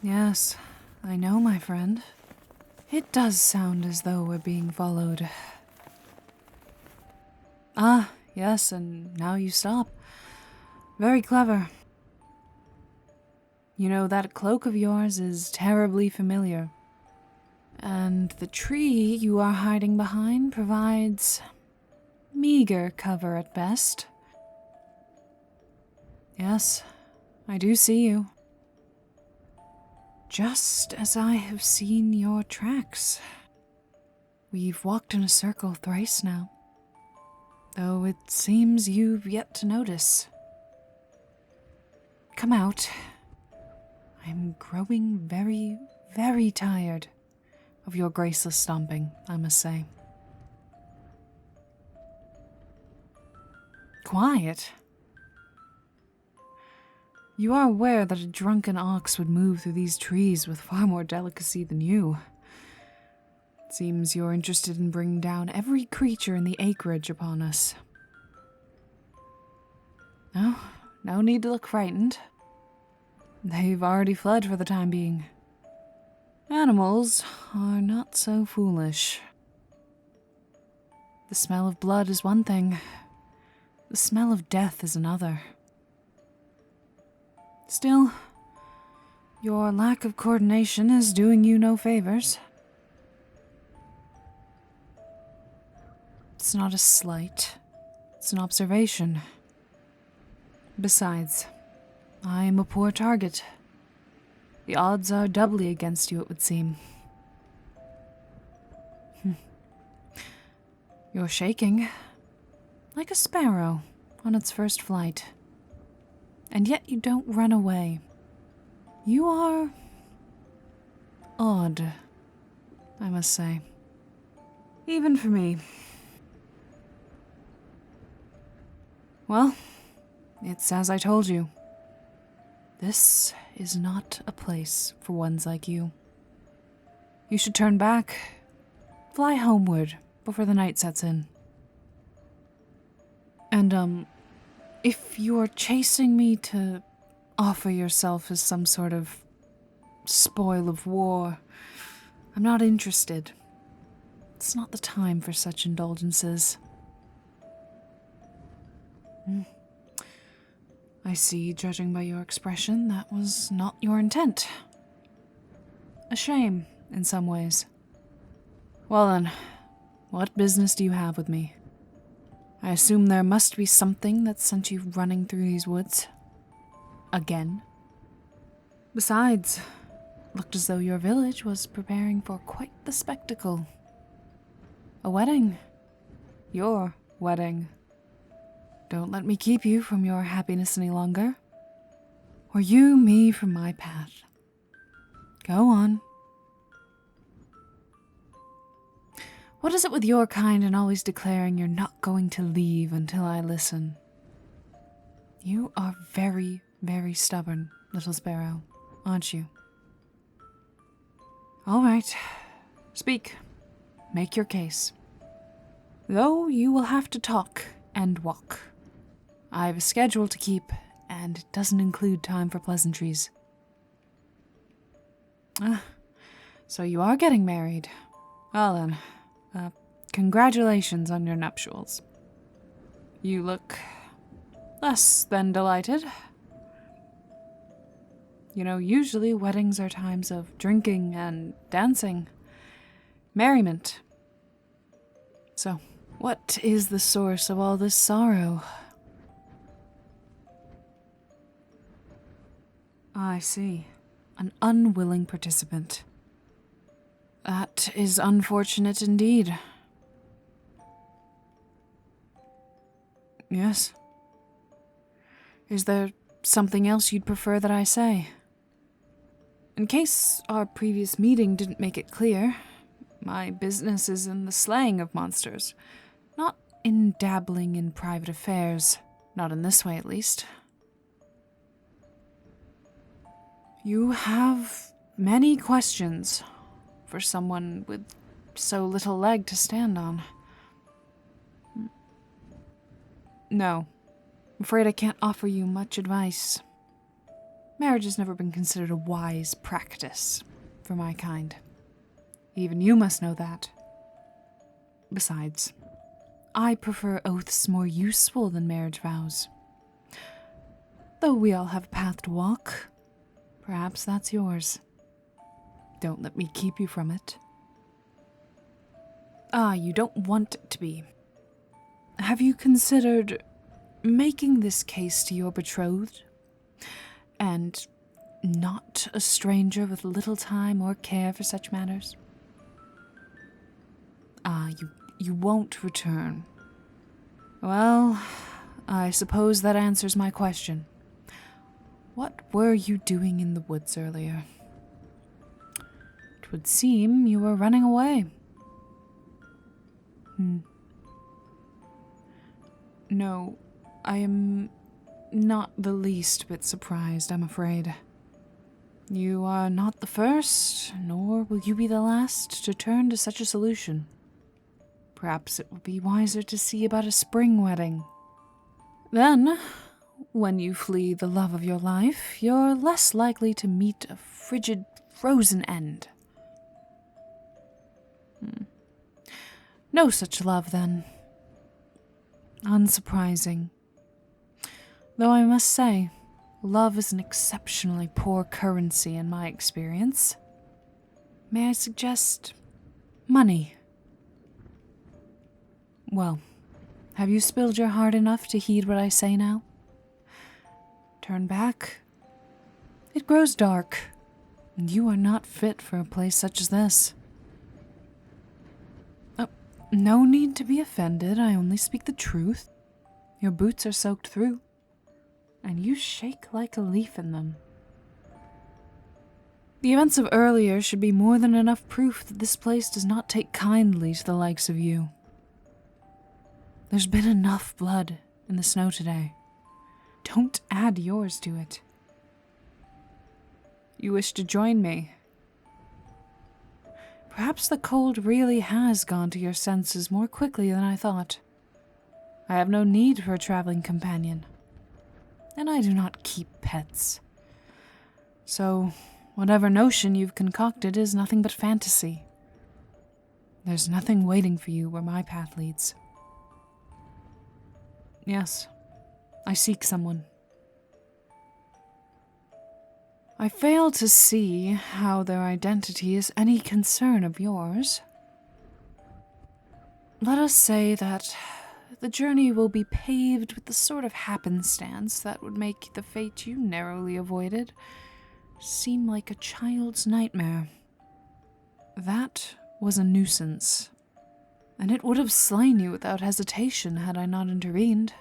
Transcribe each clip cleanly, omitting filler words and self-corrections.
Yes, I know, my friend. It does sound as though we're being followed. Ah, yes, and now you stop. Very clever. You know, that cloak of yours is terribly familiar. And the tree you are hiding behind provides meager cover at best. Yes, I do see you. Just as I have seen your tracks. We've walked in a circle thrice now, though it seems you've yet to notice. Come out. I'm growing very, very tired of your graceless stomping, I must say. Quiet? You are aware that a drunken ox would move through these trees with far more delicacy than you. It seems you're interested in bringing down every creature in the acreage upon us. No need to look frightened. They've already fled for the time being. Animals are not so foolish. The smell of blood is one thing. The smell of death is another. Still, your lack of coordination is doing you no favors. It's not a slight. It's an observation. Besides, I am a poor target. The odds are doubly against you, it would seem. You're shaking, like a sparrow on its first flight. And yet you don't run away. You are odd, I must say. Even for me. Well, it's as I told you. This is not a place for ones like you. You should turn back, fly homeward before the night sets in. And, if you're chasing me to offer yourself as some sort of spoil of war, I'm not interested. It's not the time for such indulgences. I see, judging by your expression, that was not your intent. A shame, in some ways. Well then, what business do you have with me? I assume there must be something that sent you running through these woods. Again. Besides, it looked as though your village was preparing for quite the spectacle. A wedding. Your wedding. Don't let me keep you from your happiness any longer. Or you me from my path. Go on. What is it with your kind and always declaring you're not going to leave until I listen? You are very, very stubborn, little sparrow, aren't you? All right. Speak. Make your case. Though you will have to talk and walk. I have a schedule to keep, and it doesn't include time for pleasantries. So you are getting married. Well then. Congratulations on your nuptials. You look less than delighted. You know, usually weddings are times of drinking and dancing, merriment. So, what is the source of all this sorrow? I see. An unwilling participant. That is unfortunate indeed. Yes. Is there something else you'd prefer that I say? In case our previous meeting didn't make it clear, my business is in the slaying of monsters, not in dabbling in private affairs. Not in this way, at least. You have many questions for someone with so little leg to stand on. No, I'm afraid I can't offer you much advice. Marriage has never been considered a wise practice for my kind. Even you must know that. Besides, I prefer oaths more useful than marriage vows. Though we all have a path to walk, perhaps that's yours. Don't let me keep you from it. You don't want it to be. Have you considered making this case to your betrothed? And not a stranger with little time or care for such matters? You won't return. Well, I suppose that answers my question. What were you doing in the woods earlier? It would seem you were running away. No, I am not the least bit surprised, I'm afraid. You are not the first, nor will you be the last to turn to such a solution. Perhaps it would be wiser to see about a spring wedding. Then, when you flee the love of your life, you're less likely to meet a frigid, frozen end. No such love, then. Unsurprising. Though I must say, love is an exceptionally poor currency in my experience. May I suggest money? Well, have you spilled your heart enough to heed what I say now? Turn back. It grows dark, and you are not fit for a place such as this. No need to be offended, I only speak the truth. Your boots are soaked through, and you shake like a leaf in them. The events of earlier should be more than enough proof that this place does not take kindly to the likes of you. There's been enough blood in the snow today. Don't add yours to it. You wish to join me? Perhaps the cold really has gone to your senses more quickly than I thought. I have no need for a traveling companion, and I do not keep pets. So, whatever notion you've concocted is nothing but fantasy. There's nothing waiting for you where my path leads. Yes, I seek someone. I fail to see how their identity is any concern of yours. Let us say that the journey will be paved with the sort of happenstance that would make the fate you narrowly avoided seem like a child's nightmare. That was a nuisance, and it would have slain you without hesitation had I not intervened.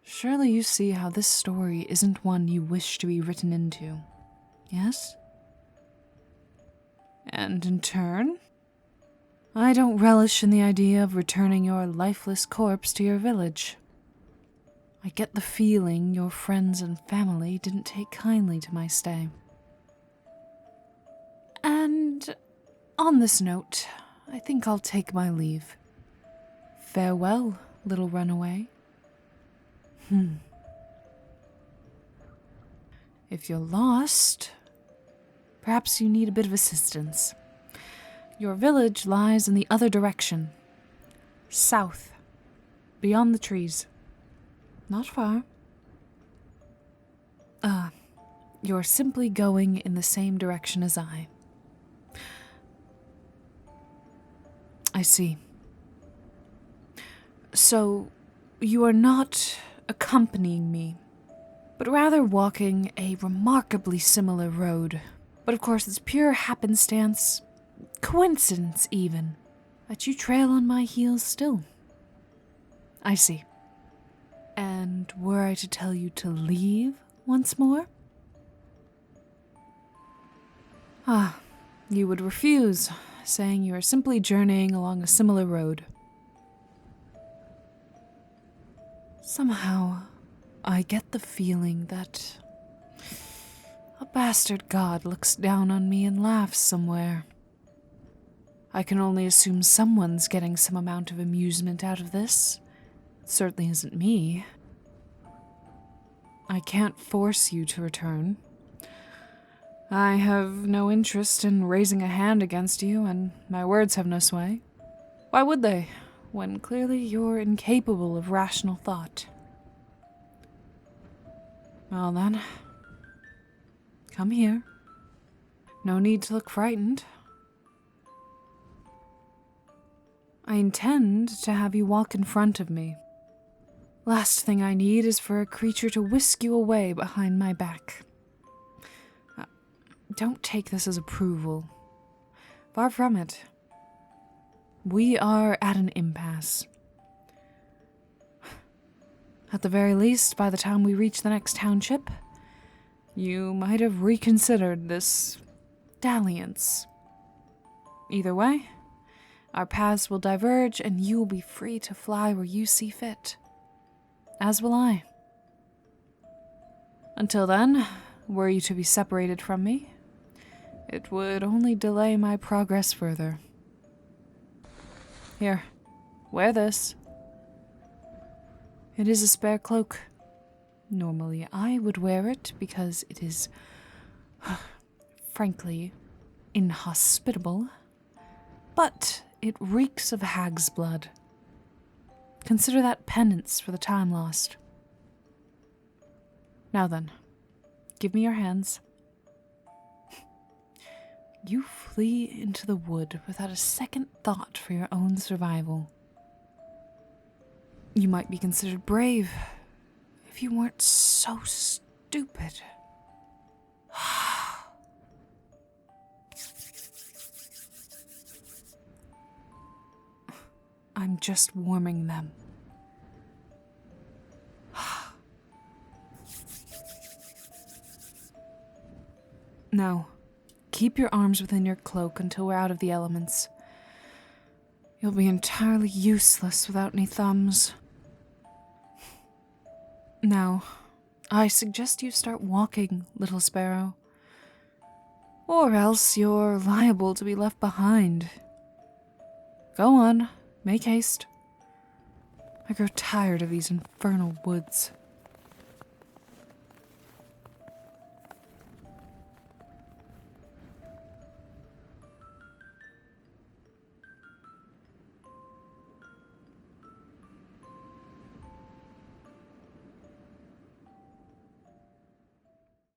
Surely you see how this story isn't one you wish to be written into, yes? And in turn, I don't relish in the idea of returning your lifeless corpse to your village. I get the feeling your friends and family didn't take kindly to my stay. And on this note, I think I'll take my leave. Farewell, little runaway. If you're lost, perhaps you need a bit of assistance. Your village lies in the other direction. South. Beyond the trees. Not far. You're simply going in the same direction as I. I see. So, you are not accompanying me, but rather walking a remarkably similar road. But of course it's pure happenstance, coincidence even, that you trail on my heels still. I see. And were I to tell you to leave once more? You would refuse, saying you are simply journeying along a similar road. Somehow, I get the feeling that a bastard god looks down on me and laughs somewhere. I can only assume someone's getting some amount of amusement out of this. It certainly isn't me. I can't force you to return. I have no interest in raising a hand against you, and my words have no sway. Why would they, when clearly you're incapable of rational thought? Well then, come here. No need to look frightened. I intend to have you walk in front of me. Last thing I need is for a creature to whisk you away behind my back. Don't take this as approval. Far from it. We are at an impasse. At the very least, by the time we reach the next township, you might have reconsidered this dalliance. Either way, our paths will diverge and you will be free to fly where you see fit. As will I. Until then, were you to be separated from me, it would only delay my progress further. Here, wear this. It is a spare cloak. Normally, I would wear it because it is, frankly, inhospitable. But it reeks of hag's blood. Consider that penance for the time lost. Now then, give me your hands. You flee into the wood without a second thought for your own survival. You might be considered brave if you weren't so stupid. I'm just warming them. Now, keep your arms within your cloak until we're out of the elements. You'll be entirely useless without any thumbs. Now, I suggest you start walking, little sparrow. Or else you're liable to be left behind. Go on, make haste. I grow tired of these infernal woods.